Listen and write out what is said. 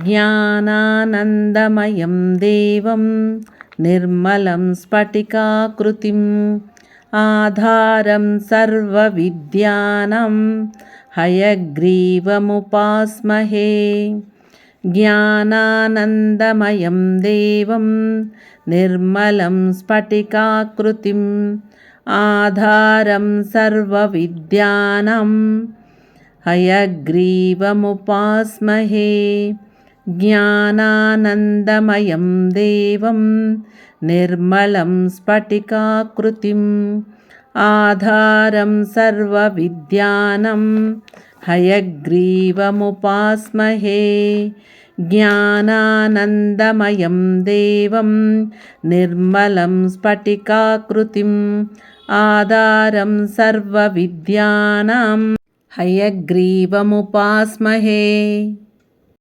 జ్ఞానానందమయం దేవం నిర్మలం స్ఫటికాకృతిం ఆధారం సర్వవిద్యానాం హయగ్రీవముపాస్మహే. జ్ఞానానందమయం దేవం నిర్మలం స్ఫటికాకృతిం ఆధారం సర్వవిద్యానాం హయగ్రీవముపాస్మహే. జ్ఞానానందమయం దేవం నిర్మలం స్ఫటికాకృతిం ఆధారం సర్వవిద్యానాం హయగ్రీవముపాస్మహే. జ్ఞానానందమయం దేవం నిర్మలం స్ఫటికాకృతిం ఆధారం సర్వవిద్యానాం హయగ్రీవముపాస్మహే.